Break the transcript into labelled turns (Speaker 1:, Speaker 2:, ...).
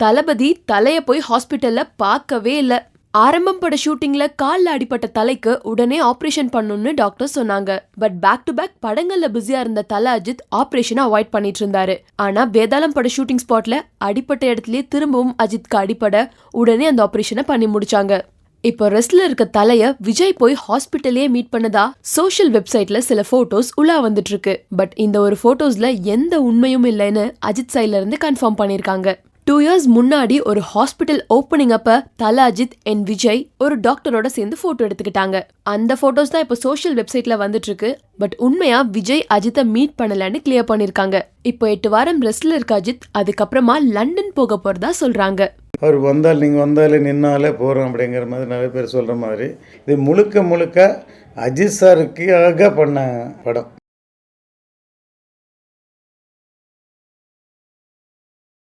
Speaker 1: தளபதி தலைய போய் ஹாஸ்பிட்டல்ல பார்க்கவே இல்ல. ஆரம்பம் பட ஷூட்டிங்ல கால்ல அடிபட்ட தலைக்கு உடனே ஆபரேஷன் பண்ணணும்னு டாக்டர் சொன்னாங்க. பட் பேக் டு பேக் படங்கள்ல பிஸியா இருந்த தல அஜித் ஆபரேஷனை அவாய்ட் பண்ணிட்டு இருந்தாரு. ஆனா வேதாளம் பட ஷூட்டிங் ஸ்பாட்ல அடிப்பட்ட இடத்துலயே திரும்பவும் அஜித்க்கு அடிபட உடனே அந்த ஆபரேஷனை பண்ணி முடிச்சாங்க. இப்போ ரெஸ்ட்ல இருக்க தலைய விஜய் போய் ஹாஸ்பிட்டலே மீட் பண்ணதா சோஷியல் வெப்சைட்ல சில போட்டோஸ் உலா வந்துட்டு இருக்கு. பட் இந்த ஒரு போட்டோஸ்ல எந்த உண்மையும் இல்லைன்னு அஜித் சைட்ல இருந்து கன்ஃபார்ம் பண்ணிருக்காங்க. 2 years முன்னாடி ஒரு ஹாஸ்பிட்டல் ஓப்பனிங் அப்ப தல அஜித் அண்ட் விஜய் ஒரு டாக்டரோட சேர்ந்து போட்டோ எடுத்துக்கிட்டாங்க. அந்த போட்டோஸ் தான் இப்போ சோஷியல் வெப்சைட்ல வந்துட்டு இருக்கு. பட் உண்மையா விஜய் அஜித்தை மீட் பண்ணலன்னு கிளியர் பண்ணிருக்காங்க. இப்போ 8 வாரம் ரெஸ்ட்ல இருக்க அஜித் அதுக்கப்புறமா லண்டன் போக போறதா சொல்றாங்க.
Speaker 2: அவர் வந்தால் நீங்கள் வந்தாலே நின்னாலே போகிறோம் அப்படிங்கிற மாதிரி நிறைய பேர் சொல்கிற மாதிரி இது முழுக்க முழுக்க அஜித் சாருக்காக பண்ண படம்.